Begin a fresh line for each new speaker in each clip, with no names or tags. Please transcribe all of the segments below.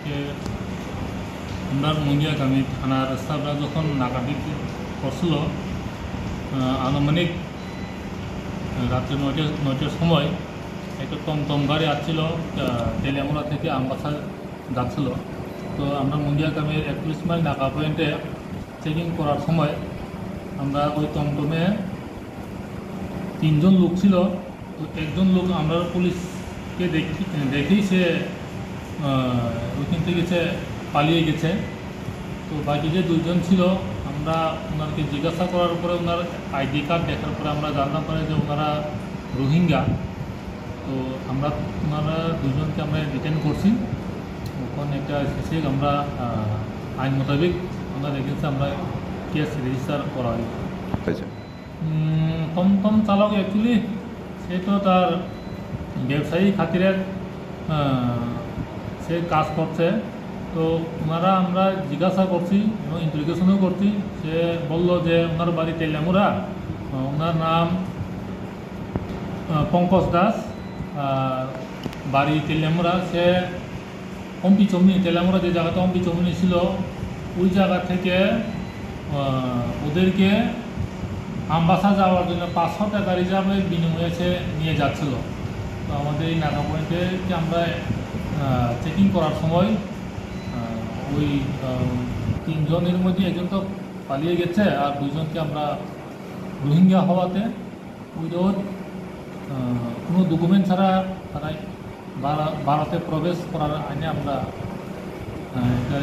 আজকে আমরা মুঙ্গিয়াগামী থানার স্টাফরা যখন নাকাটি করছিল আনুমানিক রাত্রে 9টার সময় একটা টমটম গাড়ি আসছিল তেলিয়ামুড়া থেকে আমবাসা যাচ্ছিল। তো আমরা মুঙ্গিয়াগামীর 31 মাইল নাকা পয়েন্টে চেকিং করার সময় আমরা ওই টমটমে 3 জন লোক ছিল। তো একজন লোক আমরা পুলিশকে দেখেই সে ওইখান থেকে সে পালিয়ে গেছে। তো বাকি যে 2 জন ছিল আমরা ওনাকে জিজ্ঞাসা করার পরে ওনার আইডি কার্ড দেখার পরে আমরা জানতে পারি যে ওনারা রোহিঙ্গা। তো আমরা ওনারা 2 জনকে আমরা ডিটেন করছি। ওখানে একটা শেষে আমরা আইন মোতাবেক ওনার এগেন্সে আমরা কেস রেজিস্টার করা হয়। টমটম চালক অ্যাকচুয়ালি সে তো তার ব্যবসায়ী খাতিরে সে কাজ করছে। তো ওনারা আমরা জিজ্ঞাসা করছি এবং ইন্টারোগেশনও করছি। সে বলল যে ওনার বাড়ি তেলিয়ামুড়া, ওনার নাম পঙ্কজ দাস, বাড়ি তেলিয়ামুড়া। সে অম্পি চমনি তেলিয়ামুড়া যে জায়গাটা অম্পি চমনি ছিল ওই জায়গা থেকে ওদেরকে আমবাসা যাওয়ার জন্য 500 টাকা রিজার্ভের বিনিময়ে সে নিয়ে যাচ্ছিল। তো আমাদের এই নাকা পয়েন্টে আমরা চেকিং করার সময় ওই 3 জনের মধ্যে একজন তো পালিয়ে গেছে আর 2 জনকে আমরা রোহিঙ্গা হওয়াতে উইদাউট কোনো ডকুমেন্ট ছাড়া তারা ভারতে প্রবেশ করার আইনে আমরা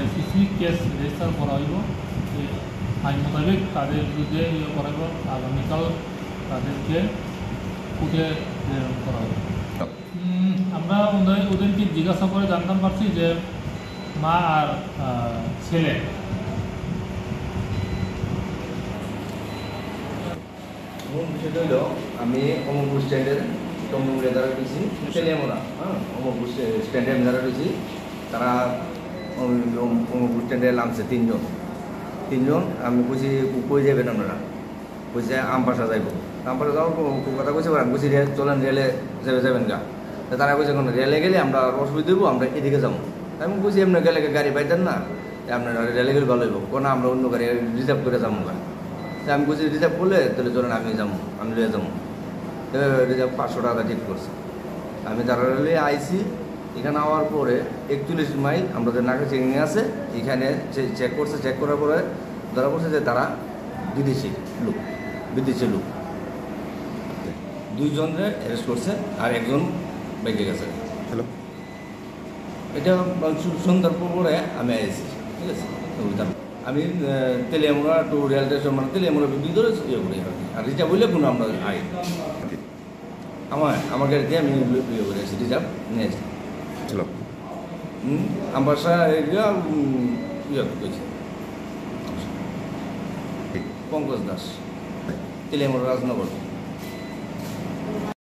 স্পেসিফিক কেস রেজিস্টার করা হইব। আইন মোতাবেক তাদের বিরুদ্ধে করা হইব। আগামীকাল তাদেরকে কোর্টে করা হবে। আমরা ওদেরকে জিজ্ঞাসা করে জানতে পারছি যে মা আর ছেলে।
বিষয়টা হইল আমি অমরপুর স্ট্যান্ডের টমটমে যারা রয়েছি তেলিয়ামুড়া, অমরপুর স্ট্যান্ডের যারা রয়েছি তারা অমরপুর স্ট্যান্ডে নামছে 3 জন। আমি বুঝি কই যাবেন আপনারা, বুঝছে আমবাসা যাইব। আমবাসা যাওয়ার কথা কইছে, আমি বুঝি চলেন রেলে যাবেন গা। তারা কইছে এখন রেলে গেলে আমরা অসুবিধা দেবো, আমরা এদিকে যাবো। আমি বুঝি এমনি গেলে গাড়ি পাইতেন না, আপনারা রেলে গেলে ভালো হইব, কোনো আমরা অন্য গাড়ি রিজার্ভ করে যাবো গা। আমি বুঝি রিজার্ভ করলে তাহলে চলেন আমি যাবো, আমি লিয়ে যাবো। রিজার্ভ 500 টাকা ঠিক করছে। আমি তারা রেলে আইসি। এখানে আওয়ার পরে 41 মাইল আমাদের নাকা চেকিং আছে, এখানে চেক করছে। চেক করার পরে ধরা পড়ছে যে তারা বিদেশি লোক। 2 জনকে অ্যারেস্ট করছে আর 1 জন বেঁকে গেছে।
হ্যালো,
এটা সন্ধ্যার পরে আমি আইসি, ঠিক আছে। আমি তেলিয়ামুড়া টু রেল স্টেশন মানে তেলিয়ামুড়া ভিতরে ইয়ে করি আর রিজার্ভ হইলে কোনো আমরা আই আমার গাড়িতে আমি ইয়ে করে আসি, রিজার্ভ নিয়ে আসি।
হ্যালো,
আমবাসা এরিয়া ইয়ে করেছি পঙ্কজ দাস, তেলিয়ামুড়া রাজনগর।